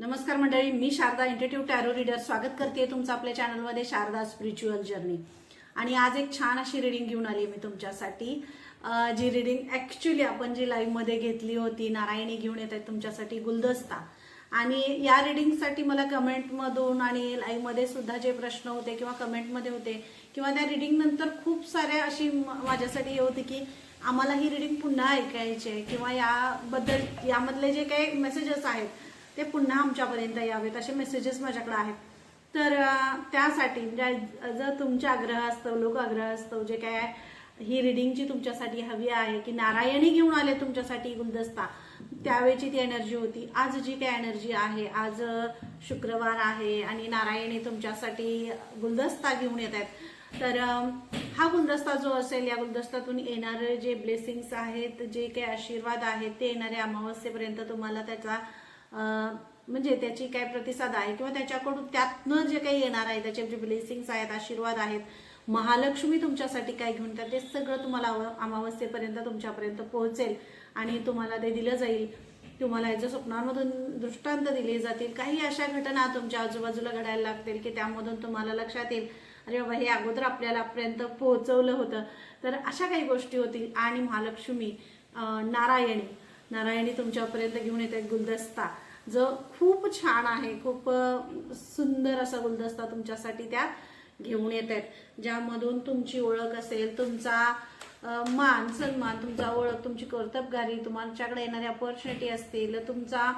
नमस्कार मंडळी, मी Sharda इंट्युटिव्ह tarot reader स्वागत करते तुमचं आपल्या चॅनलमध्ये शारदा स्पिरिच्युअल जर्नी। आणि आज एक छान अशी रीडिंग घेऊन आली मी तुमच्यासाठी। जी रीडिंग ऍक्च्युली आपण जी लाईव्ह मध्ये घेतली होती, नारायणी घेऊन येत आहेत तुमच्यासाठी गुलदस्ता। आणि या रीडिंगसाठी मला कमेंटमधून आणि लाईव्ह मध्ये सुद्धा जे प्रश्न होते किंवा कमेंटमध्ये होते किंवा त्या रीडिंग नंतर खूप सारे अशी माझ्यासाठी हे होते की आम्हाला ही रीडिंग पुन्हा ऐकायची आहे किंवा याबद्दल यामधले जे काही मेसेजेस आहेत ते पुन्हा आमच्यापर्यंत यावेत असे मेसेजेस माझ्याकडे आहेत। तर त्यासाठी जर तुमचा आग्रह असतो, लोक आग्रह असतो, जे काय ही रीडिंगची तुमच्यासाठी हवी आहे की नारायणी घेऊन आले तुमच्यासाठी गुलदस्ता, त्यावेळची ती एनर्जी होती। आज जी काय एनर्जी आहे, आज शुक्रवार आहे आणि नारायणी तुमच्यासाठी गुलदस्ता घेऊन येत आहेत। तर हा गुलदस्ता जो असेल, या गुलदस्त्यातून येणारे जे ब्लेसिंग्स आहेत, जे काही आशीर्वाद आहेत, ते येणाऱ्या अमावस्येपर्यंत तुम्हाला त्याचा म्हणजे त्याची काय प्रतिसाद आहे किंवा त्याच्याकडून त्यातनं जे काही येणार आहे त्याचे जे ब्लेसिंग्स आहेत, आशीर्वाद आहेत, महालक्ष्मी तुमच्यासाठी काय घेऊन येतात ते सगळं तुम्हाला अमावस्येपर्यंत तुमच्यापर्यंत पोहोचेल आणि तुम्हाला ते दिलं जाईल। तुम्हाला याच्या स्वप्नांमधून दृष्टांत दिले जातील, काही अशा घटना तुमच्या आजूबाजूला घडायला लागतील की त्यामधून तुम्हाला लक्षात येईल अरे बाबा हे अगोदर आपल्याला पर्यंत पोहोचवलं होतं। तर अशा काही गोष्टी होतील आणि महालक्ष्मी नारायणी तुमच्यापर्यंत घेऊन येत आहेत गुलदस्ता, जो खूप छान आहे, खूप सुंदर असा गुलदस्ता तुमच्यासाठी त्या घेऊन येत आहेत, ज्यामधून तुमची ओळख असेल, तुमचा मान सन्मान, तुमचा ओळख, तुमची कर्तबगारी, तुमच्याकडे येणारी अपॉर्च्युनिटी असतील, तुमचा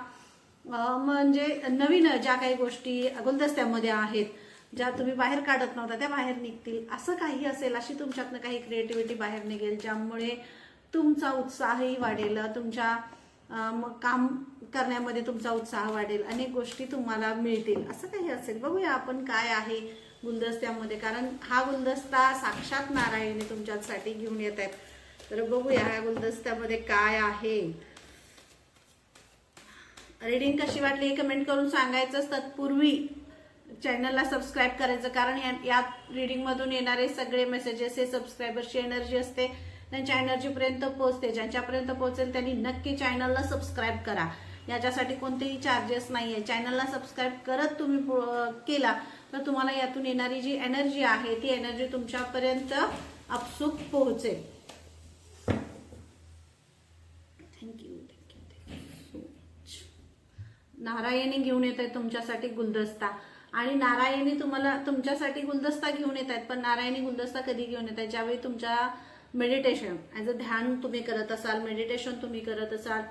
म्हणजे नवीन ज्या काही गोष्टी गुलदस्त्यामध्ये आहेत, ज्या तुम्ही बाहेर काढत नव्हता त्या बाहेर निघतील, असं काही असेल, अशी तुमच्यातनं काही क्रिएटिव्हिटी बाहेर निघेल, ज्यामुळे तुमचा उत्साहही वाढेल, तुमच्या काम करण्यामध्ये तुमचा उत्साह वाढेल, अनेक गोष्टी तुम्हाला मिळतील, असं काही असेल। बघूया आपण काय आहे गुलदस्त्यामध्ये, कारण हा गुलदस्ता साक्षात नारायणी तुमच्यासाठी घेऊन येत आहेत। तर बघूया ह्या गुलदस्त्यामध्ये काय आहे। रीडिंग कशी वाटली हे कमेंट करून सांगायचं। तत्पूर्वी चॅनलला सबस्क्राईब करायचं, कारण या रीडिंग मधून येणारे सगळे मेसेजेस हे सबस्क्रायबरची एनर्जी असते, त्यांच्या एनर्जी पर्यंत पोहोचते। ज्यांच्यापर्यंत पोहोचेल त्यांनी नक्की चॅनलला सबस्क्राईब करा, याच्यासाठी कोणतेही चार्जेस नाहीये। चॅनलला सबस्क्राईब करत तुम्ही केला तर तुम्हाला यातून येणारी जी एनर्जी आहे ती एनर्जी तुमच्यापर्यंत आपसूक पोहोचेल। Thank you so much. नारायणी घेऊन येत आहे तुमच्यासाठी गुलदस्ता, आणि नारायणी तुम्हाला तुमच्यासाठी गुलदस्ता घेऊन येत आहेत, पण नारायणी गुलदस्ता कधी घेऊन येत आहे, ज्यावेळी तुमच्या मेडिटेशन ॲज अ ध्यान तुम्ही करत असाल, मेडिटेशन तुम्ही करत असाल,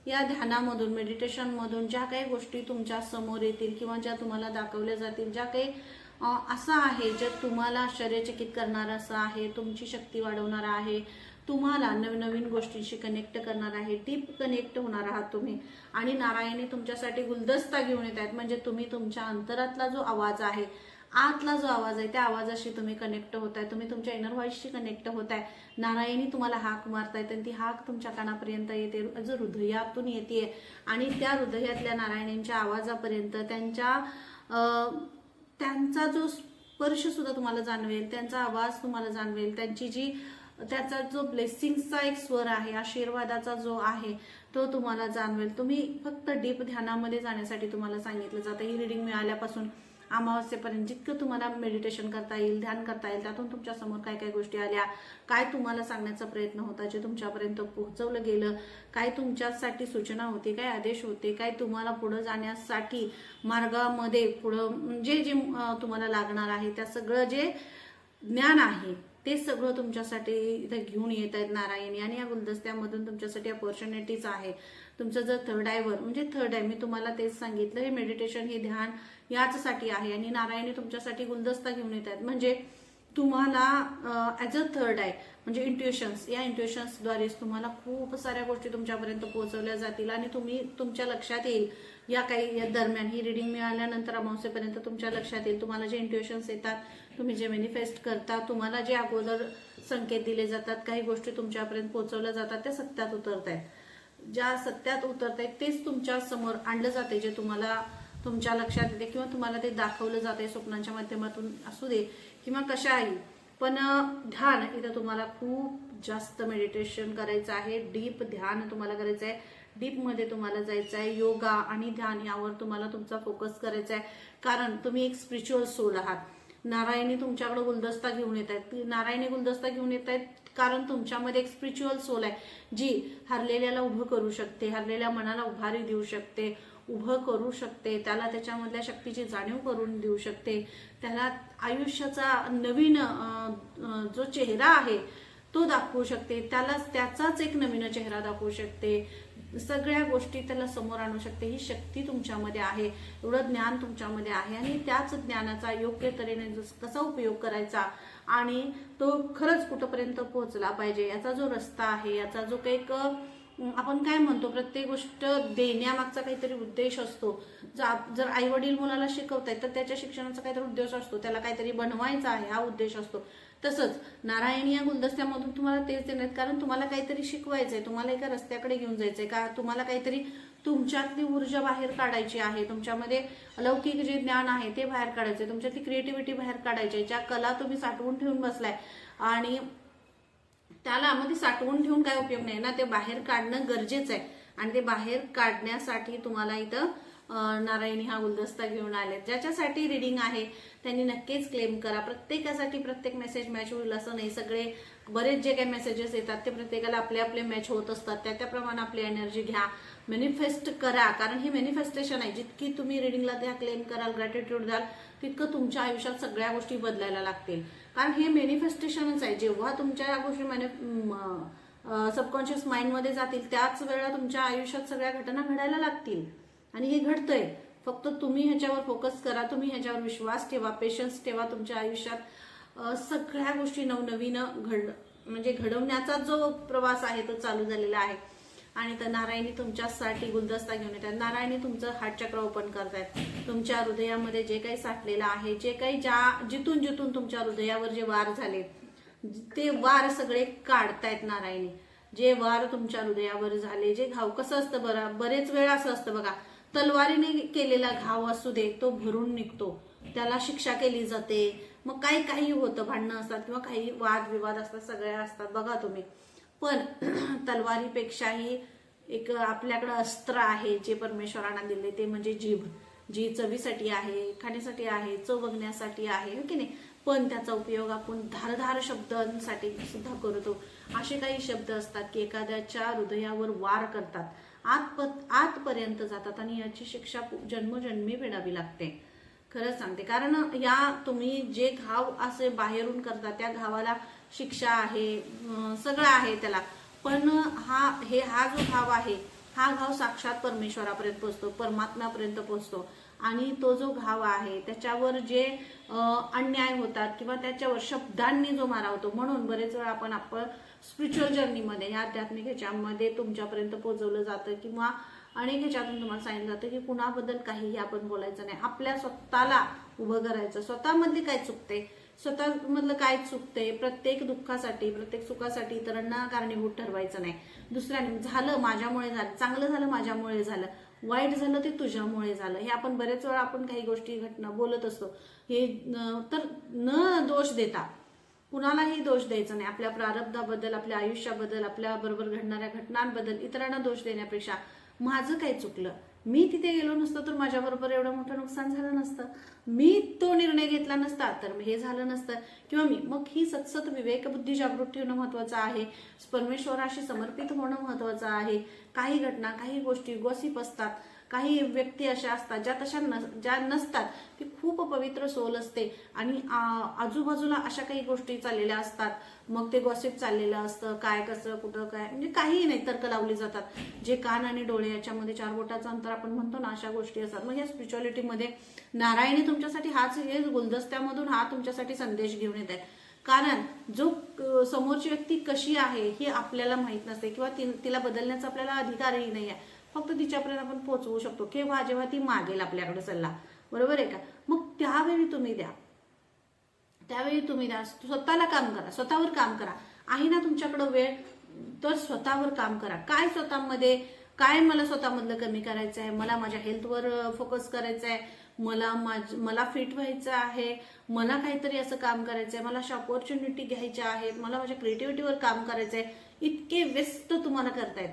या ध्यानामधून मेडिटेशन मधून ज्या काही गोष्टी तुमच्या समोर येतील किंवा ज्या तुम्हाला दाखवल्या जातील, ज्या काही असं आहे जे तुम्हाला आश्चर्यचकित करणार असं आहे, तुमची शक्ती वाढवणार आहे, तुम्हाला नवीन नवीन गोष्टींशी कनेक्ट करणार आहे, डीप कनेक्ट होणार आहात तुम्ही। आणि नारायणी तुमच्यासाठी गुलदस्ता घेऊन येत आहेत, म्हणजे तुम्ही तुमच्या अंतरातला जो आवाज आहे, आतला जो आवाज आहे, त्या आवाजाशी तुम्ही कनेक्ट होताय, तुम्ही तुमच्या इनर व्हॉइसशी कनेक्ट होताय। नारायणी तुम्हाला हाक मारतायत आणि ती हाक तुमच्या कानापर्यंत येते, जो हृदयातून येते, आणि त्या हृदयातल्या नारायणींच्या आवाजापर्यंत त्यांचा जो स्पर्श सुद्धा तुम्हाला जाणवेल, त्यांचा आवाज तुम्हाला जाणवेल, त्याचा जो ब्लेसिंगचा एक स्वर आहे, आशीर्वादाचा जो आहे तो तुम्हाला जाणवेल। तुम्ही फक्त डीप ध्यानामध्ये जाण्यासाठी तुम्हाला सांगितलं जातं। ही रीडिंग मिळाल्यापासून अमावस्येपर्यंत जितकं तुम्हाला मेडिटेशन करता येईल, ध्यान करता येईल, त्यातून तुमच्या समोर काय काय गोष्टी आल्या, काय तुम्हाला सांगण्याचा प्रयत्न होता, जे तुमच्यापर्यंत पोहोचवलं गेलं, काय तुमच्यासाठी सूचना होती, काय आदेश होते, काय तुम्हाला पुढे जाण्यासाठी मार्गामध्ये पुढं जे तुम्हाला लागणार आहे, त्या सगळं जे ज्ञान आहे ते सगळं तुमच्यासाठी इथे घेऊन येत आहेत नारायणी। आणि या गुलदस्त्यामधून तुमच्यासाठी अपॉर्च्युनिटीज आहे। तुमचं जर थर्ड आयवर म्हणजे थर्ड आय, मी तुम्हाला तेच सांगितलं, हे मेडिटेशन, हे ध्यान याचसाठी आहे, आणि नारायणी तुमच्यासाठी गुलदस्ता घेऊन येत आहेत, म्हणजे तुम्हाला ॲज अ थर्ड आय म्हणजे इंट्युशन्स, या इंट्युशन्सद्वारेच तुम्हाला खूप साऱ्या गोष्टी तुमच्यापर्यंत पोहोचवल्या जातील आणि तुमच्या लक्षात येईल या दरम्यान, ही रीडिंग मिळाल्यानंतर अमावस्येपर्यंत तुमच्या लक्षात येईल, तुम्हाला जे इंट्युशन्स येतात, तुम्ही जे मॅनिफेस्ट करता, तुम्हाला जे अगोदर संकेत दिले जातात, काही गोष्टी तुमच्यापर्यंत पोहोचवल्या जातात, त्या सत्यात उतरत आहेत, ज्या सत्यात उतरत आहेत तेच तुमच्या समोर आणलं जाते, जे तुम्हाला तुमच्या लक्षात येते किंवा तुम्हाला ते दाखवलं जाते स्वप्नांच्या माध्यमातून असू दे किंवा कशाही। पण ध्यान इथं तुम्हाला खूप जास्त मेडिटेशन करायचं आहे, डीप ध्यान तुम्हाला करायचं आहे, डीपमध्ये तुम्हाला जायचं आहे. योगा आणि ध्यान यावर तुम्हाला तुमचा फोकस करायचा आहे, कारण तुम्ही एक स्पिरिच्युअल सोल आहात. नारायणी तुमच्याकडे गुलदस्ता घेऊन येत आहेत. नारायणी गुलदस्ता घेऊन येत आहेत कारण तुमच्यामध्ये एक स्पिरिच्युअल सोल आहे, जी हरलेल्याला उभं करू शकते, हरलेल्या मनाला उभारी देऊ शकते, उभं करू शकते, त्याला त्याच्यामधल्या शक्तीची जाणीव करून देऊ शकते, त्याला आयुष्याचा नवीन जो चेहरा आहे तो दाखवू शकते, त्याला त्याचाच एक नवीन चेहरा दाखवू शकते, सगळ्या गोष्टी त्याला समोर आणू शकते. ही शक्ती तुमच्यामध्ये आहे, एवढं ज्ञान तुमच्यामध्ये आहे आणि त्याच ज्ञानाचा योग्य तऱ्हेने कसा उपयोग करायचा आणि तो खरंच कुठपर्यंत पोहोचला पाहिजे याचा जो रस्ता आहे, याचा जो काही आपण काय म्हणतो, प्रत्येक गोष्ट देण्यामागचा काहीतरी उद्देश असतो. जर आई वडील मुलाला शिकवतायत तर त्याच्या शिक्षणाचा काहीतरी उद्देश असतो, त्याला काहीतरी बनवायचा आहे हा उद्देश असतो. तसंच नारायणी या गुलदस्त्यामधून तुम्हाला तेच देणार, कारण तुम्हाला काहीतरी शिकवायचंय, तुम्हाला एका रस्त्याकडे घेऊन जायचंय, का तुम्हाला काहीतरी तुमच्यातली ऊर्जा बाहेर काढायची आहे, तुमच्यामध्ये अलौकिक जे ज्ञान आहे ते बाहेर काढायचंय, तुमच्यातली क्रिएटिव्हिटी बाहेर काढायची आहे, ज्या कला तुम्ही साठवून ठेवून बसलाय आणि त्याला मध्ये साठवून ठेवून काय उपयोग नाही ना, ते बाहेर काढणं गरजेचं आहे. आणि ते बाहेर काढण्यासाठी तुम्हाला इथं नारायणी हा गुलदस्ता घेऊन आले. ज्याच्यासाठी रिडिंग आहे त्यांनी नक्कीच क्लेम करा. प्रत्येकासाठी प्रत्येक मेसेज मॅच होईल असं नाही, सगळे बरेच जे काही मेसेजेस येतात ते प्रत्येकाला आपले आपले मॅच होत असतात. त्याप्रमाणे आपली एनर्जी घ्या, मॅनिफेस्ट करा, कारण हे मॅनिफेस्टेशन आहे. जितकी तुम्ही रिडिंगला त्या क्लेम कराल, ग्रॅटिट्यूड द्याल, तितकं तुमच्या आयुष्यात सगळ्या गोष्टी बदलायला लागतील. कारण हे मॅनिफेस्टेशनच आहे. जेव्हा तुमच्या या गोष्टी सबकॉन्शियस माइंडमध्ये जातील त्याच वेळेला तुमच्या आयुष्यात सगळ्या घटना घडायला लागतील आणि हे घडतंय. फक्त तुम्ही ह्याच्यावर फोकस करा, तुम्ही ह्याच्यावर विश्वास ठेवा, पेशन्स ठेवा. तुमच्या आयुष्यात सगळ्या गोष्टी नवनवीन म्हणजे घडवण्याचा जो प्रवास आहे तो चालू झालेला आहे. आणि तर नारायणी तुमच्यासाठी गुलदस्ता घेऊन येतात. नारायणी तुमचं हार्ट चक्र ओपन करतायत. तुमच्या हृदयामध्ये जे काही साठलेलं आहे, जे काही जिथून जिथून तुमच्या हृदयावर जे वार झाले ते वार सगळे काढतायत नारायणी. जे वार तुमच्या हृदयावर झाले, जे घाव, कसं असतं बरेच वेळा असं असतं बघा, तलवारीने केलेला घाव असू दे तो भरून निघतो, त्याला शिक्षा केली जाते. मग काही होतं, भांडणं असतात किंवा काही वादविवाद असतात, सगळ्या असतात बघा तुम्ही. पण तलवारीपेक्षाही एक आपल्याकडं अस्त्र आहे जे परमेश्वरांना दिले, ते म्हणजे जीभ. जी चवीसाठी आहे, खाण्यासाठी आहे, चव बघण्यासाठी आहे, हो की नाही, पण त्याचा उपयोग आपण धारधार शब्दांसाठी सुद्धा करतो. असे काही शब्द असतात की एखाद्याच्या हृदयावर वार करतात, आतपर्यंत जातात आणि याची शिक्षा जन्मजन्मी फेडावी लागते. खरंच सांगते, कारण या तुम्ही जे घाव असे बाहेरून करता त्या घावाला शिक्षा आहे, सगळं आहे त्याला. पण हा जो घाव आहे, हा घाव साक्षात परमेश्वरापर्यंत पोहोचतो, परमात्म्यापर्यंत पोहोचतो. आणि तो जो घाव आहे त्याच्यावर जे अन्याय होतात किंवा त्याच्यावर शब्दांनी जो मारा होतो, म्हणून बरेच वेळा आपण स्पिरिच्युअल जर्नीमध्ये, या आध्यात्मिक ह्याच्यामध्ये तुमच्यापर्यंत पोहोचवलं जातं किंवा अनेक ह्याच्यातून तुम्हाला सांगितलं जातं की कुणाबद्दल काहीही आपण बोलायचं नाही, आपल्या स्वतःला उभं करायचं. स्वतःमधली काय चुकते, स्वतःमधलं काय चुकते, प्रत्येक दुःखासाठी प्रत्येक सुखासाठी इतरांना कारणीभूत ठरवायचं नाही. दुसऱ्याने झालं माझ्यामुळे झालं, चांगलं झालं माझ्यामुळे झालं, वाईट झालं ते तुझ्यामुळे झालं, हे आपण बरेच वेळा आपण काही गोष्टी घटना बोलत असतो. हे तर न दोष देता कुणालाही दोष द्यायचा नाही. आपल्या प्रारब्धाबद्दल, आपल्या आयुष्याबद्दल, आपल्या बरोबर घडणाऱ्या घटनांबद्दल इतरांना दोष देण्यापेक्षा माझं काय चुकलं, मी तिथे गेलो नसतो तर माझ्याबरोबर एवढं मोठं नुकसान झालं नसतं, मी तो निर्णय घेतला नसता तर हे झालं नसतं, किंवा मग ही सतत विवेकबुद्धी जागृत ठेवणं महत्वाचं आहे. परमेश्वराशी समर्पित होणं महत्वाचं आहे. काही घटना, काही गोष्टी गॉसिप असतात, काही व्यक्ती अशा असतात ज्या नसतात. ती खूप पवित्र सोल असते आणि आजूबाजूला अशा काही गोष्टी चाललेल्या असतात. मग ते गॉसिप चाललेलं असतं, काय कसं कुठं काय, म्हणजे काहीही नाही, तर्क लावले जातात. जे कान आणि डोळे याच्यामध्ये 4 बोटाचं अंतर आपण म्हणतो ना, अशा गोष्टी असतात. मग या स्पिरिच्युअलिटीमध्ये नारायणी तुमच्यासाठी हे गुलदस्त्यामधून हा तुमच्यासाठी संदेश घेऊन येत आहे. कारण जो समोरची व्यक्ती कशी आहे हे आपल्याला माहित नसते किंवा तिला बदलण्याचा आपल्याला अधिकारही नाही आहे. फक्त तिच्यापर्यंत आपण पोहोचवू शकतो केव्हा, जेव्हा ती मागेल आपल्याकडे सल्ला. बरोबर आहे का? मग त्यावेळी तुम्ही द्या, स्वतःला काम करा, स्वतःवर काम करा. आहे ना तुमच्याकडे वेळ, तर स्वतःवर काम करा. काय स्वतःमध्ये, काय मला स्वतःमधलं कमी करायचं आहे, मला माझ्या हेल्थवर फोकस करायचं आहे, मला फिट व्हायचं आहे, मला काहीतरी असं काम करायचं आहे, मला अशा ऑपॉर्च्युनिटी घ्यायच्या आहेत, मला माझ्या क्रिएटिव्हिटीवर काम करायचं आहे. इतके व्यस्त तुम्हाला करतायत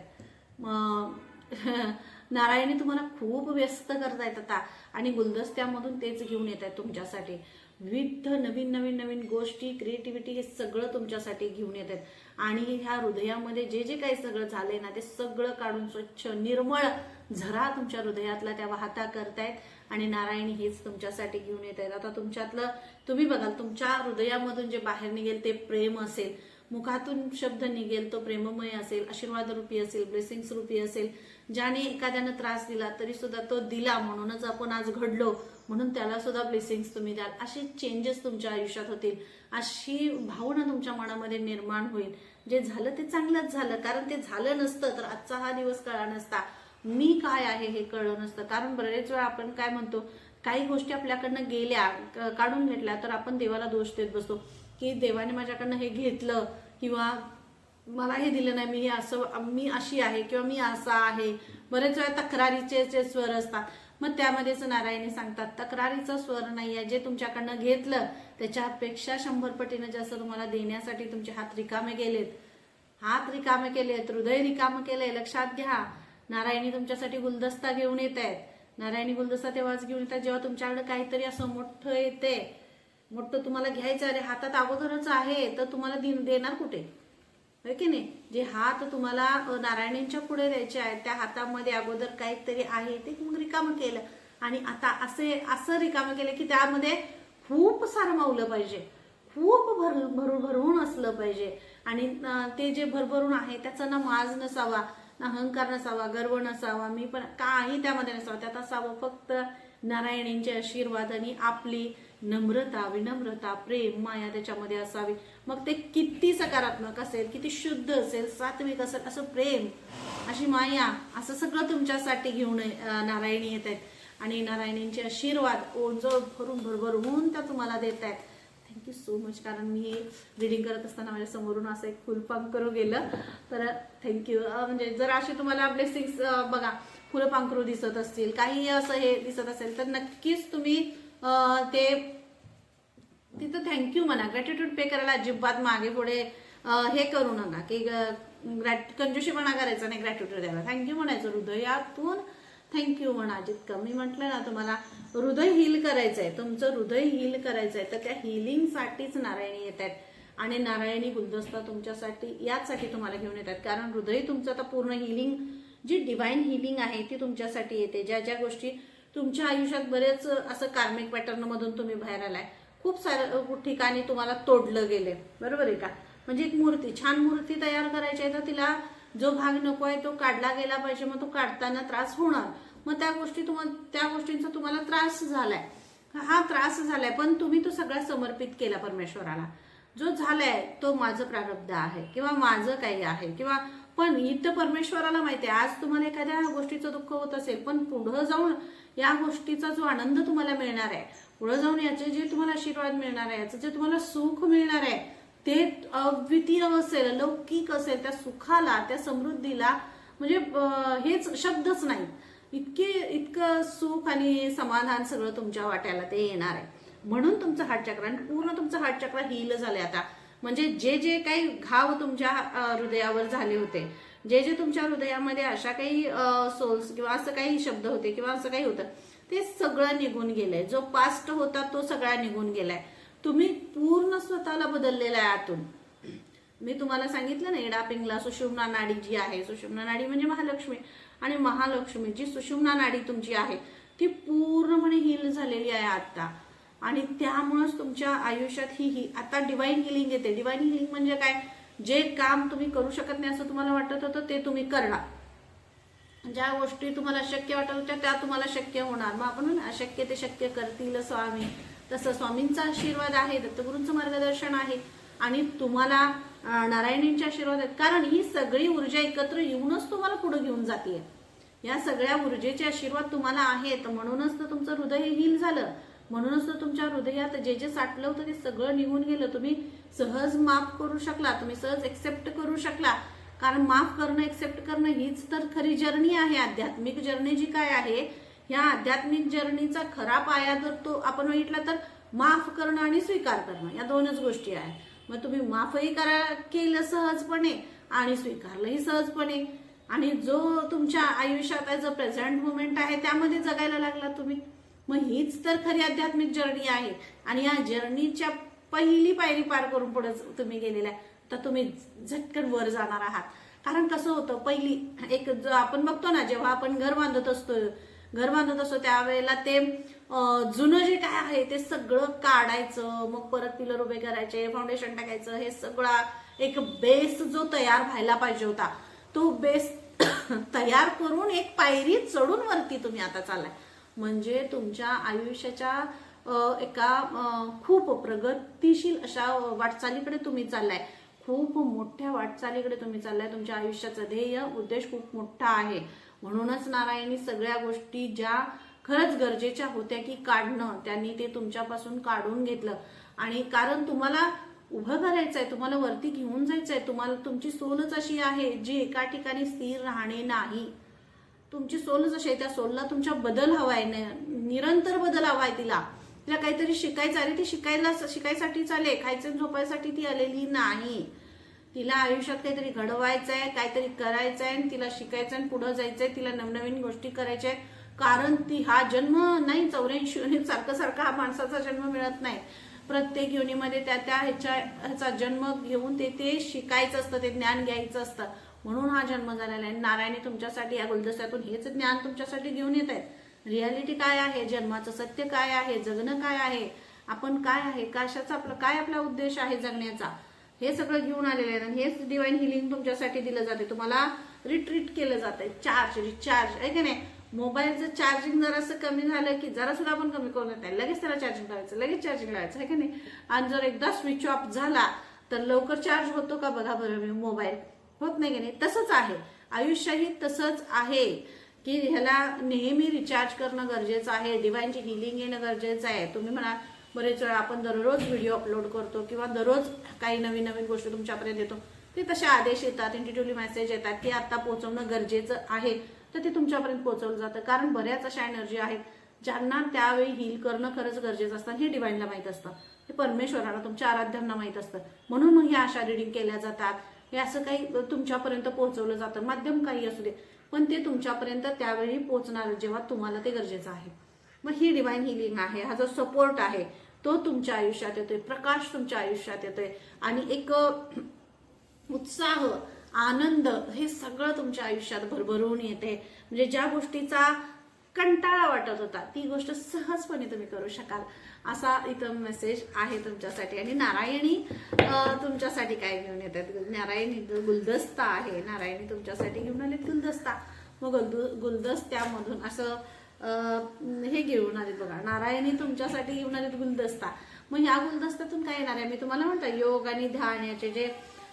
नारायणी तुम्हाला खूप व्यस्त करतायत आता आणि गुलदस्त्यामधून तेच घेऊन येत आहेत तुमच्यासाठी. विविध नवीन नवीन नवीन गोष्टी, क्रिएटिव्हिटी हे सगळं तुमच्यासाठी घेऊन येत आहेत आणि ह्या हृदयामध्ये जे जे काही सगळं झालंय ना ते सगळं काढून स्वच्छ निर्मळ झरा तुमच्या हृदयातला त्या वाहता करतायत आणि नारायणी हेच तुमच्यासाठी घेऊन येत आहेत. आता तुमच्यातलं तुम्ही बघाल, तुमच्या हृदयामधून जे बाहेर निघेल ते प्रेम असेल, मुखातून शब्द निघेल तो प्रेममय असेल, आशीर्वाद रूपी असेल, ब्लेसिंग्स रूपी असेल. ज्याने एखाद्यानं त्रास दिला तरी सुद्धा तो दिला म्हणूनच आपण आज घडलो, म्हणून त्याला सुद्धा ब्लेसिंग्स तुम्ही द्याल. असे चेंजेस तुमच्या आयुष्यात होतील, अशी भावना तुमच्या मनामध्ये निर्माण होईल. जे झालं ते चांगलंच झालं, कारण ते झालं नसतं तर आजचा हा दिवस कळला नसता, मी काय आहे हे कळलं नसतं. कारण बरेच वेळा आपण काय म्हणतो, काही गोष्टी आपल्याकडनं गेल्या, काढून घेतल्या तर आपण देवाला दोष देत बसतो की देवाने माझ्याकडनं हे घेतलं किंवा मला हे दिलं नाही, मी हे असं, मी अशी आहे किंवा मी असा आहे. बरेच वेळा तक्रारीचे स्वर असतात. मग त्यामध्येच नारायणी सांगतात तक्रारीचा स्वर नाहीये, जे तुमच्याकडनं घेतलं त्याच्यापेक्षा 100 पटीनं जास्त तुम्हाला देण्यासाठी तुमचे हात रिकामे गेलेत, हात रिकामे केलेत, हृदय रिकामे केलंय. लक्षात घ्या, नारायणी तुमच्यासाठी गुलदस्ता घेऊन येत आहेत. नारायणी गुलदस्ता तेव्हाच घेऊन येतात जेव्हा तुमच्याकडे काहीतरी असं मोठं येते, मोठं तुम्हाला घ्यायचं, अरे हातात अगोदरच आहे तर तुम्हाला देणार कुठे, होय की नाही. जे हात तुम्हाला नारायणींच्या पुढे द्यायचे आहेत त्या हातामध्ये अगोदर काहीतरी आहे, ते मग रिकामं केलं आणि आता असं रिकामं केलं की त्यामध्ये खूप सारं मावलं पाहिजे, खूप भरभरून असलं पाहिजे. आणि ते जे भरभरून आहे त्याचा ना माज नसावा, ना अहंकार नसावा, गर्व नसावा, मी पण काही त्यामध्ये नसावं. त्यात असावं फक्त नारायणींचे आशीर्वाद आणि आपली नम्रता, विनम्रता, प्रेम, माया त्याच्यामध्ये असावी. मग ते किती सकारात्मक असेल, किती शुद्ध असेल, सात्विक असेल, असं प्रेम, अशी माया, असं सगळं तुमच्यासाठी घेऊन नारायणी येत आहेत आणि नारायणींचे आशीर्वाद ओंजळ भरून भरभरून त्या तुम्हाला देत आहेत. Thank you so much. कारण मी रिडिंग करत असताना माझ्या समोरून असं एक फुलपाखरू गेलं, तर थँक्यू. म्हणजे जर असे तुम्हाला ब्लेसिंग्स बघा फुलपाखरू दिसत असतील, काही असं हे दिसत असेल तर नक्कीच तुम्ही ते तिथं थँक्यू म्हणा. ग्रॅटिट्यूड पे करायला अजिबात मागे पुढे हे करू नका की कंजूशीपणा करायचा नाही, ग्रॅटिट्यूड द्यायला थँक्यू म्हणायचं, हृदयातून थँक्यू म्हणा. जितकं मी म्हटलं ना तुम्हाला हृदय हील करायचंय, तुमचं हृदय हील करायचंय, तर त्या हिलिंगसाठीच नारायणी येत आहेत आणि नारायणी गुलदस्ता तुमच्यासाठी याचसाठी तुम्हाला घेऊन येतात. कारण हृदय तुमचं आता पूर्ण हिलिंग, जी डिवाइन हिलिंग आहे ती तुमच्यासाठी येते. ज्या ज्या गोष्टी तुमच्या आयुष्यात बरेच असं कार्मिक पॅटर्न मधून तुम्ही बाहेर आलाय, खूप साऱ्या ठिकाणी तुम्हाला तोडलं गेले, बरोबर आहे का. म्हणजे एक मूर्ती, छान मूर्ती तयार करायची आहे तर तिला जो भाग नको आहे तो काढला गेला पाहिजे, मग तो काढताना त्रास होणार, मग त्या गोष्टींचा तुम्हाला त्रास झालाय, हा त्रास झालाय, पण तुम्ही तो सगळा समर्पित केला परमेश्वराला. जो झालाय तो माझं प्रारब्ध आहे किंवा माझं काही आहे किंवा, पण इथं परमेश्वराला माहिती आहे. आज तुम्हाला एखाद्या गोष्टीचं दुःख होत असेल, पण पुढे जाऊन या गोष्टीचा जो आनंद तुम्हाला मिळणार आहे, पुढे जाऊन याचे जे तुम्हाला आशीर्वाद मिळणार आहे, याचं जे तुम्हाला सुख मिळणार आहे ते अद्वितीय असेल, लौकिक असेल. त्या सुखाला, त्या समृद्धीला म्हणजे हेच शब्दच नाही, इतकं सुख आणि समाधान सगळं तुमच्या वाट्याला ते येणार आहे. म्हणून तुमचं हार्ट चक्र आणि पूर्ण तुमचं हार्ट चक्र हील झालंय आता. म्हणजे जे जे काही घाव तुमच्या हृदयावर झाले होते, जे जे तुमच्या हृदयामध्ये अशा काही सोल्स किंवा असं काही शब्द होते किंवा असं काही होतं, ते सगळं निघून गेलंय. जो पास्ट होता तो सगळा निघून गेलाय. तुम्ही पूर्ण स्वतःला बदललेला आहे आतून. मी तुम्हाला सांगितलं ना, एडा पिंगला सुषुम्ना नाडी जी आहे, सुषुम्ना नाडी म्हणजे महालक्ष्मी, आणि महालक्ष्मी जी सुषुम्ना नाडी तुमची आहे ती पूर्णपणे हील झालेली आहे आता. आणि त्यामुळेच तुमच्या आयुष्यात ही आता डिवाइन हिलिंग येते. डिवाइन हिलिंग म्हणजे काय, जे काम तुम्ही करू शकत नाही असं तुम्हाला वाटत होतं ते तुम्ही करणार. ज्या गोष्टी तुम्हाला शक्य वाटत होत्या त्या तुम्हाला शक्य होणार. मग आपण अशक्य ते शक्य करतील स्वामी, तसं स्वामींचा आशीर्वाद आहे, दत्तगुरूंचं मार्गदर्शन आहे आणि तुम्हाला नारायणींचे आशीर्वाद आहेत. कारण ही सगळी ऊर्जा एकत्र येऊनच तुम्हाला पुढे घेऊन जाते. या सगळ्या ऊर्जेचे आशीर्वाद तुम्हाला आहेत, म्हणूनच तर तुमचं हृदय हील झालं, म्हणूनच तर तुमच्या हृदयात जे जे साठलं होतं ते सगळं निघून गेलं. तुम्ही सहज माफ करू शकला, तुम्ही सहज एक्सेप्ट करू शकला. कारण माफ करणं, एक्सेप्ट करणं हीच तर खरी जर्नी आहे. आध्यात्मिक जर्नी जी काय आहे, ह्या आध्यात्मिक जर्नीचा खरा पाया जर तो आपण बघितला तर माफ करणं आणि स्वीकार करणं, या दोनच गोष्टी आहेत. मग तुम्ही माफही केलं सहजपणे आणि स्वीकारलंही सहजपणे, आणि जो तुमच्या आयुष्यात जो प्रेझेंट मोमेंट आहे त्यामध्ये जगायला लागला तुम्ही. मग हीच तर खरी आध्यात्मिक जर्नी आहे. आणि या जर्नीच्या पहिली पायरी पार करून पुढे तुम्ही गेलेला आहे, तर तुम्ही झटकन वर जाणार आहात. कारण कसं होतं, पहिली एक जो आपण बघतो ना, जेव्हा आपण घर बांधत असतो त्यावेळेला ते जुनं जे काय आहे ते सगळं काढायचं, मग परत पिलर उभे करायचे, फाउंडेशन टाकायचं, हे सगळा एक बेस जो तयार व्हायला पाहिजे होता, तो बेस तयार करून एक पायरी चढून वरती तुम्ही आता चाललाय. म्हणजे तुमच्या आयुष्याच्या एका खूप प्रगतिशील अशा वाटचालीकडे तुम्ही चाललाय. खूप मोठ्या वाटचालीकडे तुम्ही चाललाय. तुमच्या आयुष्याचं ध्येय उद्देश खूप मोठा आहे. म्हणूनच नारायणी सगळ्या गोष्टी ज्या खरंच गरजेच्या होत्या की काढणं, त्यांनी ते तुमच्यापासून काढून घेतलं. आणि कारण तुम्हाला उभं करायचंय, तुम्हाला वरती घेऊन जायचंय. तुम्हाला तुमची सोलच अशी आहे जी एका ठिकाणी स्थिर राहणे नाही. तुमची सोलच अशी आहे, त्या सोलला तुमच्या बदल हवाय, निरंतर बदल हवाय. तिला काहीतरी शिकायचं. अरे ती शिकायसाठी चाले, खायचं झोपायसाठी ती आलेली नाही. तिला आयुष्यात काहीतरी घडवायचंय, काहीतरी करायचंय, तिला शिकायचंय, पुढे जायचंय, तिला नवनवीन गोष्टी करायच्या. कारण ती हा जन्म नाही 84 योनीत सारखा हा माणसाचा जन्म मिळत नाही. प्रत्येक योनीमध्ये त्या ह्याचा जन्म घेऊन ते शिकायचं असतं, ते ज्ञान घ्यायचं असतं. म्हणून हा जन्म झालेला आहे. नारायणी तुमच्यासाठी या गुलदस्त्यातून हेच ज्ञान तुमच्यासाठी घेऊन येत आहेत. रियालिटी काय आहे, जन्माचं सत्य काय आहे, जगणं काय आहे, आपण काय आहे, कशाचा आपला उद्देश आहे जगण्याचा, हे सगळं घेऊन आलेलं आहे. आणि हेच डिवाइन हिलिंग तुमच्यासाठी दिलं जाते. तुम्हाला रिट्रीट केलं जातंय, रिचार्ज आहे की नाही. मोबाईलचं चार्जिंग जरासं कमी झालं की जरा सुद्धा आपण कमी करून येत, लगेच त्याला चार्जिंग करायचं, लगेच चार्जिंग लावायचं आहे की नाही. आणि जर एकदा स्विच ऑफ झाला तर लवकर चार्ज होतो का बघा बरं मोबाईल, होत नाही की नाही. तसंच आहे आयुष्यही, तसंच आहे की ह्याला नेहमी रिचार्ज करणं गरजेचं आहे. डिवाइनची हिलिंग येणं गरजेचं आहे. तुम्ही म्हणा बरेच वेळा आपण दररोज व्हिडिओ अपलोड करतो किंवा दररोज काही नवीन गोष्टी तुमच्यापर्यंत येतो, ते तसे आदेश येतात, इंटिट्युअली मेसेज येतात की आता पोहोचवणं गरजेचं आहे, तर ते तुमच्यापर्यंत पोहोचवलं जातं. कारण बऱ्याच अशा एनर्जी आहेत ज्यांना त्यावेळी हील करणं खरंच गरजेचं असतं. हे डिवाइनला माहित असतं, हे परमेश्वराला, तुमच्या आराध्यांना माहित असतं. म्हणून मग ह्या अशा रिडिंग केल्या जातात. हे असं काही तुमच्यापर्यंत पोहोचवलं जातं, माध्यम काही असू दे, पण ते तुमच्यापर्यंत त्यावेळी पोहोचणार जेव्हा तुम्हाला ते गरजेचं आहे. मग ही डिवाइन हिलिंग आहे. हा जो सपोर्ट आहे तो तुमच्या आयुष्यात येतोय, प्रकाश तुमच्या आयुष्यात येतोय, आणि एक उत्साह, आनंद, हे सगळं तुमच्या आयुष्यात भरभरून येते. म्हणजे ज्या गोष्टीचा कंटाळा वाटत होता ती गोष्ट सहजपणे तुम्ही करू शकाल, असा इथं मेसेज आहे तुमच्यासाठी. आणि नारायणी तुमच्यासाठी काय घेऊन येतात, नारायणी गुलदस्ता आहे. नारायणी तुमच्यासाठी घेऊन आलेत गुलदस्ता. मग गुलदस्त्यामधून असं हे घेऊन आलेत बघा, नारायणी तुमच्यासाठी घेऊन आलेत गुलदस्ता. मग ह्या गुलदस्त्यातून काय येणार आहे, मी तुम्हाला म्हणते योग आणि ध्यान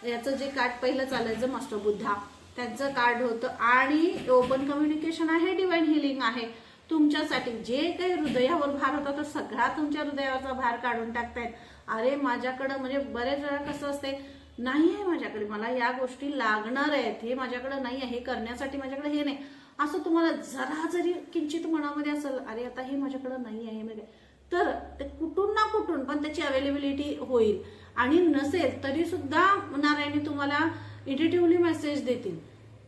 याचं जे कार्ड पहिलं चालायचं मास्टर बुद्धा, त्यांचं कार्ड होतं. आणि ओपन कम्युनिकेशन आहे, डिवाइन हिलिंग आहे. तुमच्यासाठी जे काही हृदयावर भार होता तो सगळा तुमच्या हृदयावरचा भार काढून टाकतायत. अरे माझ्याकडं, म्हणजे बरेच वेळा कसं असते, नाही आहे माझ्याकडे, मला या गोष्टी लागणार आहेत, हे माझ्याकडे नाही आहे, हे करण्यासाठी माझ्याकडे हे नाही, असं तुम्हाला जरा जरी किंचित मनामध्ये असेल, अरे आता हे माझ्याकडे नाही आहे, तर ते कुठून ना कुठून पण त्याची अवेलेबिलिटी होईल. आणि नसेल तरी सुद्धा नारायणी तुम्हाला इंटिट्युअली मेसेज देतील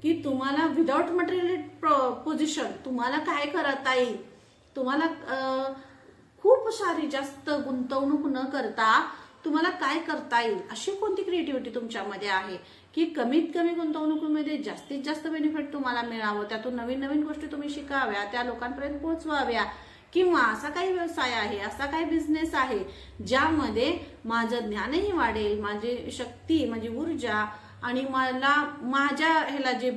की तुम्हाला विदाउट मटेरियल पोझिशन तुम्हाला काय करता येईल. तुम्हाला खूप सारी जास्त गुंतवणूक न करता तुम्हाला काय करता येईल, अशी कोणती क्रिएटिव्हिटी तुमच्यामध्ये आहे की कमीत कमी गुंतवणुकीमध्ये जास्तीत जास्त बेनिफिट तुम्हाला मिळावं, त्यातून नवीन गोष्टी तुम्ही शिकाव्या, त्या लोकांपर्यंत पोहोचवाव्या. किंवा असा काही व्यवसाय आहे, असा काही बिझनेस आहे ज्यामध्ये माझं ज्ञानही वाढेल, माझी शक्ती, माझी ऊर्जा, आणि मला माझ्या ह्याला जे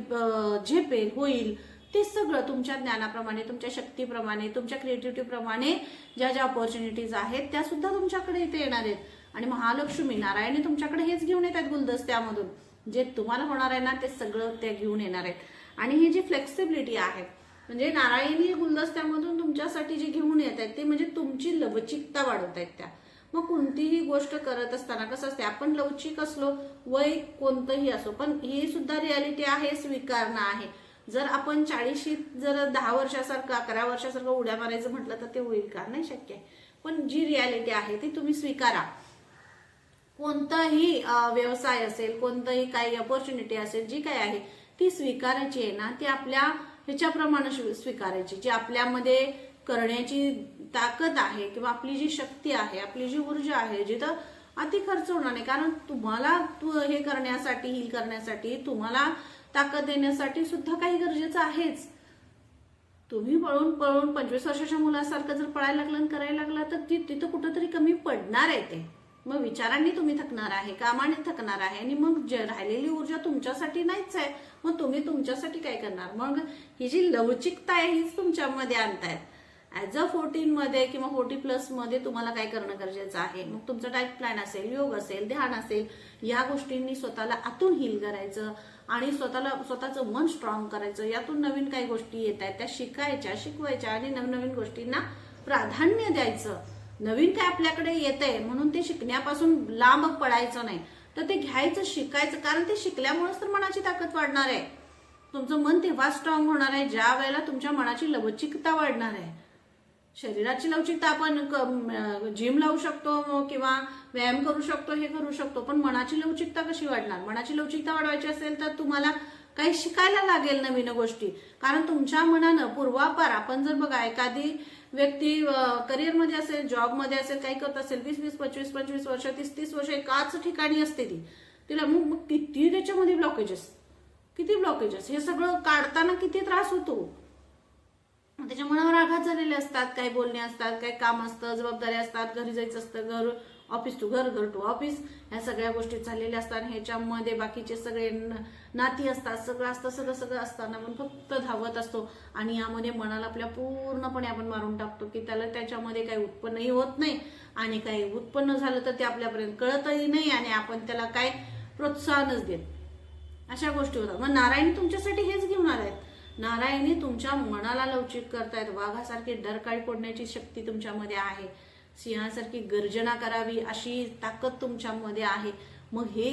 झेपेल होईल, ते सगळं तुमच्या ज्ञानाप्रमाणे, तुमच्या शक्तीप्रमाणे, तुमच्या क्रिएटिव्हिटीप्रमाणे ज्या ऑपॉर्च्युनिटीज आहेत त्या सुद्धा तुमच्याकडे इथे येणार आहेत. आणि महालक्ष्मी नारायणी तुमच्याकडे हेच घेऊन येत आहेत गुलदस्त्यामधून. जे तुम्हाला होणार आहे ना ते सगळं ते घेऊन येणार आहेत. आणि ही जी फ्लेक्सिबिलिटी आहे, म्हणजे नारायणी गुलदस्त्यामधून तुमच्यासाठी जे घेऊन येत आहेत ते म्हणजे तुमची लवचिकता वाढवत आहेत त्या. मग कोणतीही गोष्ट करत असताना कसं असते, आपण लवचिक असलो, वय कोणतंही असो, पण ही सुद्धा रियालिटी आहे, स्वीकारणं आहे. जर आपण 40शीत जर 10 वर्षासारखं 11 वर्षासारखं उड्या मारायचं म्हटलं तर ते होईल का, नाही शक्य आहे. पण जी रियालिटी आहे ती तुम्ही स्वीकारा. कोणताही व्यवसाय असेल, कोणतंही काही अपॉर्च्युनिटी असेल, जी काय आहे ती स्वीकारायची आहे ना, ती आपल्या ह्याच्याप्रमाणे स्वीकारायची, जी आपल्यामध्ये करण्याची ताकद आहे किंवा आपली जी शक्ती आहे, आपली जी ऊर्जा आहे, जिथं अति खर्च होणार नाही. कारण तुम्हाला हे करण्यासाठी, हील करण्यासाठी, तुम्हाला ताकद देण्यासाठी सुद्धा काही गरजेचं आहेच. तुम्ही पळून पळून 25 वर्षाच्या मुलासारखं जर पळायला लागलं आणि करायला लागला तर तिथं कुठंतरी कमी पडणार आहे ते. मग विचारांनी तुम्ही थकणार आहे, कामाने थकणार आहे, आणि मग राहिलेली ऊर्जा तुमच्यासाठी नाहीच आहे. मग तुम्ही तुमच्यासाठी काय करणार? मग ही जी लवचिकता आहे हीच तुमच्यामध्ये आणतायत. ऍज अ 14 मध्ये किंवा 40+ मध्ये तुम्हाला काय करणं गरजेचं आहे? मग तुमचं डाएट प्लॅन असेल, योग असेल, ध्यान असेल, या गोष्टींनी स्वतःला आतून हील करायचं आणि स्वतःचं मन स्ट्रॉंग करायचं. यातून नवीन काही गोष्टी येत आहेत त्या शिकायच्या, शिकवायच्या आणि नवनवीन गोष्टींना प्राधान्य द्यायचं. नवीन काय आपल्याकडे येतंय म्हणून ते शिकण्यापासून लांब पडायचं नाही, तर ते घ्यायचं, शिकायचं. कारण ते शिकल्यामुळेच तर मनाची ताकद वाढणार आहे. तुमचं मन तेव्हा स्ट्रॉंग होणार आहे ज्या वेळेला तुमच्या मनाची लवचिकता वाढणार आहे. शरीराची लवचिकता आपण जिम लावू शकतो किंवा व्यायाम करू शकतो, हे करू शकतो, पण मनाची लवचिकता कशी वाढणार? मनाची लवचिकता वाढवायची असेल तर तुम्हाला काही शिकायला लागेल नवीन गोष्टी. कारण तुमच्या मनानं पूर्वापार, आपण जर बघा एखादी व्यक्ती करिअरमध्ये असेल, जॉबमध्ये असेल, काही करत असेल, 20-20, 25-25 वर्ष, 30-30 वर्ष एकाच ठिकाणी असते तिला मग किती त्याच्यामध्ये ब्लॉकेजेस, हे सगळं काढताना किती त्रास होतो. त्याच्या मनावर आघात झालेले असतात, काही बोलणे असतात, काही काम असतं, जबाबदारी असतात, घरी जायचं असतं, ऑफिस टू घर, घर टू ऑफिस, ह्या सगळ्या गोष्टी चाललेल्या असतात. ह्याच्यामध्ये बाकीचे सगळे नाती असतात, सगळं असताना आपण फक्त धावत असतो आणि यामध्ये मनाला आपल्या पूर्णपणे आपण मारून टाकतो की त्याच्यामध्ये काही उत्पन्नही होत नाही आणि काही उत्पन्न झालं तर ते आपल्यापर्यंत कळतही नाही आणि आपण त्याला काय प्रोत्साहनच देत. अशा गोष्टी होतात. मग नारायण तुमच्यासाठी हेच घेऊन आलायत. नारायणी तुमच्या मनाला लवचिक करतायत. वाघासारखी डरकाळी फोडण्याची शक्ती तुमच्यामध्ये आहे. सिंहासारखी गर्जना करावी अशी ताकद तुमच्यामध्ये आहे. मग हे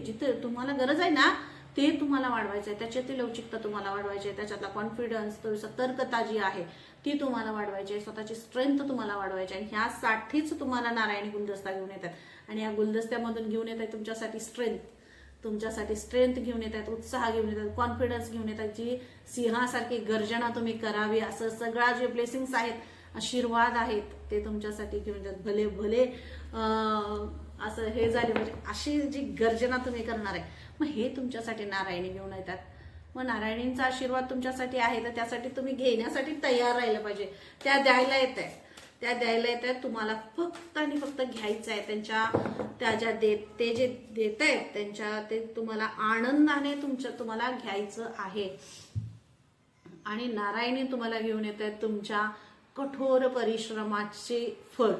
जिथं तुम्हाला गरज आहे ना ते तुम्हाला वाढवायचं आहे. त्याच्यातली लवचिकता तुम्हाला वाढवायची आहे. त्याच्यातला कॉन्फिडन्स, सतर्कता जी आहे ती तुम्हाला वाढवायची आहे. स्वतःची स्ट्रेंथ तुम्हाला वाढवायची आहे. ह्यासाठीच तुम्हाला नारायणी गुलदस्ता घेऊन येतात आणि या गुलदस्त्यामधून घेऊन येत आहे तुमच्यासाठी स्ट्रेंथ घेऊन येतात, उत्साह घेऊन येतात, कॉन्फिडन्स घेऊन येतात, जी सिंहासारखी गर्जना तुम्ही करावी असं सगळा जे ब्लेसिंग्स आहेत, आशीर्वाद आहेत ते तुमच्यासाठी घेऊन येतात. भले भले असं हे झाले म्हणजे अशी जी गर्जना तुम्ही करणार आहे, मग हे तुमच्यासाठी नारायणी घेऊन येतात. मग नारायणींचा आशीर्वाद तुमच्यासाठी आहे तर त्यासाठी तुम्ही घेण्यासाठी तयार राहिलं पाहिजे. त्या द्यायला येत आहेत. तुम्हाला फक्त आणि फक्त घ्यायचं आहे. ते जे देत आहेत ते तुम्हाला आनंदाने तुम्हाला घ्यायचं आहे. आणि नारायणी तुम्हाला घेऊन येत आहेत तुमच्या कठोर परिश्रमाचे फळ.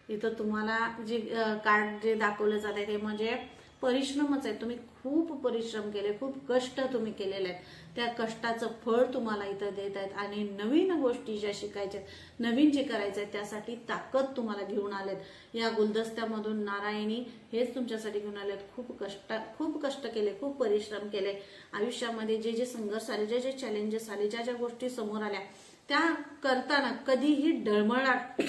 इथं तुम्हाला जे कार्ड जे दाखवलं जात आहे ते म्हणजे परिश्रमच आहे. तुम्ही खूप परिश्रम केले, खूप कष्ट तुम्ही केलेले आहेत. त्या कष्टाचं फळ तुम्हाला इथं देत आहेत आणि नवीन गोष्टी ज्या शिकायच्या, नवीन जे करायचं आहे त्यासाठी ताकद तुम्हाला घेऊन आलेत. या गुलदस्त्यामधून नारायणी हेच तुमच्यासाठी घेऊन आलेत. खूप कष्ट केले, खूप परिश्रम केले. आयुष्यामध्ये जे संघर्ष आले, जे चॅलेंजेस आले, ज्या गोष्टी समोर आल्या त्या करताना कधीही डळमळाट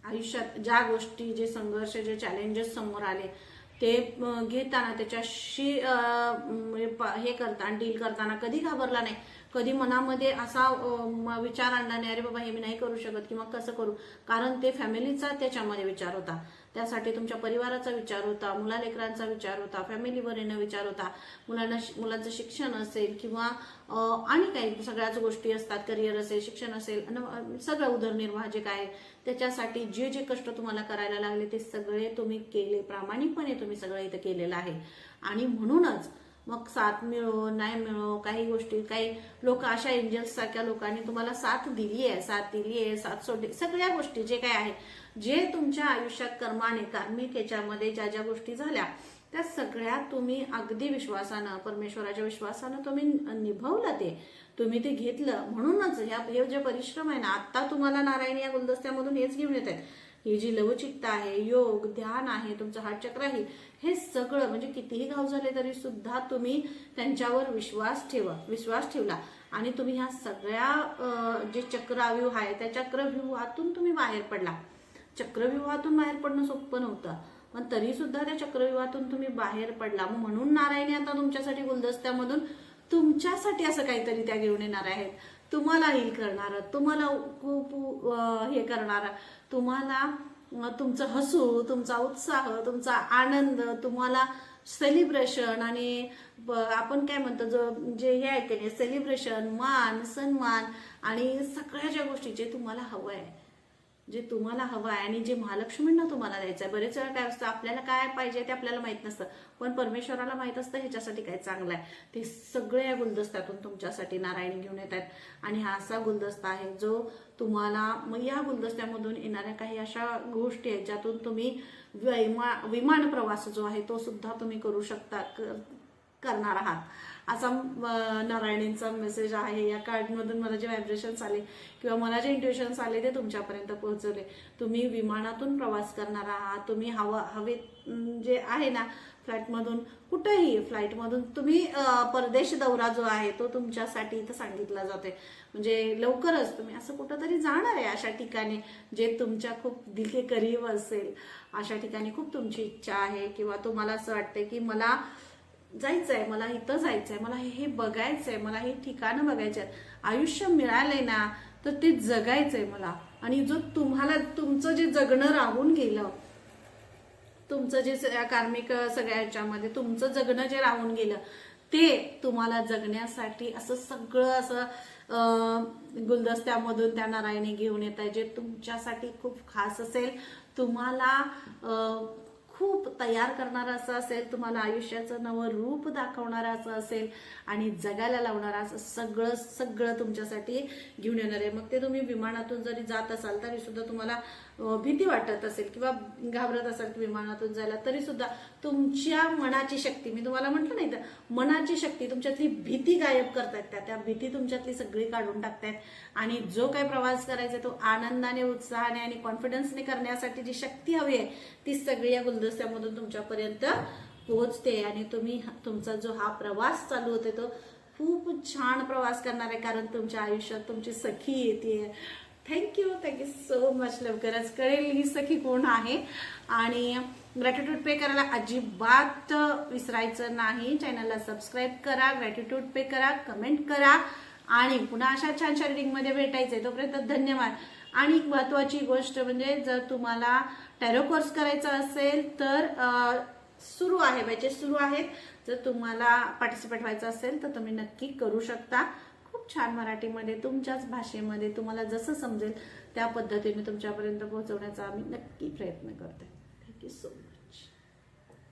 आयुष्यात ज्या गोष्टी, जे संघर्ष, जे चॅलेंजेस समोर आले ते घेताना त्याच्याशी हे करताना, डील करताना कधी घाबरला नाही, कधी मनामध्ये असा विचार आणला नाही अरे बाबा हे मी नाही करू शकत किंवा कसं करू. कारण ते फॅमिलीचा त्याच्यामध्ये विचार होता, त्यासाठी तुमच्या परिवाराचा विचार होता, मुलालेकरांचा विचार होता, फॅमिलीवर येणं विचार होता, मुलांचं शिक्षण असेल किंवा आणि काही सगळ्याच गोष्टी असतात, करिअर असेल, शिक्षण असेल, सगळं उदरनिर्वाह जे काय त्याच्यासाठी जे कष्ट तुम्हाला करायला लागले ते सगळे तुम्ही केले. प्रामाणिकपणे तुम्ही सगळं इथं केलेलं आहे. आणि म्हणूनच मग साथ मिळो नाही मिळो काही गोष्टी, काही लोक अशा एंजल्स सारख्या लोकांनी तुम्हाला साथ दिली आहे, साथ सोडली. सगळ्या गोष्टी जे काय आहे, जे तुमच्या आयुष्यात कार्मिक याच्यामध्ये ज्या गोष्टी झाल्या त्या सगळ्या तुम्ही अगदी विश्वासानं, परमेश्वराच्या विश्वासानं तुम्ही निभवलं. तुम्ही ते घेतलं. म्हणूनच हे जे परिश्रम आहे ना, आता तुम्हाला नारायणी या गुलदस्त्यामधून हेच घेऊन येत आहेत ही जी लवचिकता आहे, योग, ध्यान आहे, तुमचं हार्ट चक्र आहे, हे सगळं म्हणजे कितीही घाव झाले तरी सुद्धा तुम्ही त्यांच्यावर विश्वास ठेवला आणि तुम्ही ह्या सगळ्या जे चक्रव्यूह आहे त्या चक्रव्यूहातून तुम्ही बाहेर पडला. चक्रव्यूहातून बाहेर पडणं सोपं नव्हतं, पण तरी सुद्धा त्या चक्रव्यूहातून तुम्ही बाहेर पडला. म्हणून नारायणी आता तुमच्यासाठी गुलदस्त्यामधून तुमच्यासाठी असं काहीतरी त्या घेऊन येणार आहेत, तुम्हाला हील करणार, तुम्हाला खूप हे करणार, तुम्हाला तुमचं हसू, तुमचा उत्साह, तुमचा आनंद, तुम्हाला सेलिब्रेशन आणि आपण काय म्हणतो जे हे आहे की नाही, सेलिब्रेशन, मान सन्मान आणि सगळ्या ज्या गोष्टीचे तुम्हाला हवं आहे, जे तुम्हाला हवं आहे आणि जे महालक्ष्मींना तुम्हाला द्यायचं आहे. बरेच वेळा काय असतं, आपल्याला काय पाहिजे ते आपल्याला माहित नसतं, पण परमेश्वराला माहित असतं ह्याच्यासाठी काय चांगलं आहे. ते सगळे या गुलदस्त्यातून तुमच्यासाठी नारायणी घेऊन येत आहेत आणि हा असा गुलदस्ता आहे जो तुम्हाला मग या गुलदस्त्यामधून येणाऱ्या काही अशा गोष्टी आहेत ज्यातून तुम्ही विमान प्रवास जो आहे तो सुद्धा तुम्ही करू शकता, करणार आहात असा नारायणींचा मेसेज आहे. या कार्डमधून मला जे व्हायब्रेशन्स आले किंवा मला जे इंट्युशन्स आले ते तुमच्यापर्यंत पोहोचवले. तुम्ही विमानातून प्रवास करणार आहात, तुम्ही हवेत जे आहे ना, फ्लाईटमधून कुठेही फ्लाईटमधून तुम्ही परदेश दौरा जो आहे तो तुमच्यासाठी इथं सांगितला जातोय. म्हणजे लवकरच तुम्ही असं कुठंतरी जाणार आहे अशा ठिकाणी जे तुमच्या खूप दिल के करीब असेल, अशा ठिकाणी खूप तुमची इच्छा आहे किंवा तुम्हाला असं वाटतंय की मला जायचंय, मला इथं जायचंय, मला हे बघायचंय, मला हे ठिकाणं बघायचे आहेत, आयुष्य मिळालंय ना तर ते जगायचंय मला. आणि जो तुम्हाला तुमचं जे जगणं राहून गेलं, तुमचं जे कार्मिक सगळ्या ह्याच्यामध्ये तुमचं जगणं जे राहून गेलं ते तुम्हाला जगण्यासाठी असं सगळं असं गुलदस्त्यामधून त्या नारायणी घेऊन येत आहे, जे तुमच्यासाठी खूप खास असेल, तुम्हाला खूप तयार करणारं असं असेल, तुम्हाला आयुष्याचं नवं रूप दाखवणारं असं असेल आणि जगायला लावणारं असं सगळं सगळं तुमच्यासाठी घेऊन येणार आहे. मग ते तुम्ही विमानातून जरी जात असाल तरी सुद्धा तुम्हाला भीती वाटत असेल किंवा घाबरत असाल की विमानातून जायला, तरी सुद्धा तुमच्या मनाची शक्ती, मी तुम्हाला म्हटलं नाही तर मनाची शक्ती, तुमच्यातली भीती गायब करतायत, त्या भीती तुमच्यातली सगळी काढून टाकतायत आणि जो काही प्रवास करायचा तो आनंदाने, उत्साहाने आणि कॉन्फिडन्सने करण्यासाठी जी शक्ती हवी आहे ती सगळी या गुलदस्त्यामधून तुमच्यापर्यंत पोहोचते आणि तुम्ही तुमचा जो हा प्रवास चालू होते तो खूप छान प्रवास करणार आहे, कारण तुमच्या आयुष्यात तुमची सखी येते. Thank you so much. लवकरच कळेल ही सखी कोण आहे. आणि ग्रॅटिट्यूड पे करायला अजिबात विसरायचं नाही. चॅनलला सबस्क्राईब करा, ग्रॅटिट्यूड पे करा, कमेंट करा आणि पुन्हा अशा छानशा रीडिंगमध्ये भेटायचंय. तोपर्यंत धन्यवाद. आणि एक महत्वाची गोष्ट म्हणजे जर तुम्हाला टॅरो कोर्स करायचा असेल तर सुरू आहे, बॅचेस सुरू आहेत. जर तुम्हाला पार्टिसिपेट व्हायचं असेल तर तुम्ही नक्की करू शकता. खूप छान मराठीमध्ये तुमच्याच भाषेमध्ये तुम्हाला जसं समजेल त्या पद्धतीने तुमच्यापर्यंत पोहोचवण्याचा आम्ही नक्की प्रयत्न करते. Thank you so much.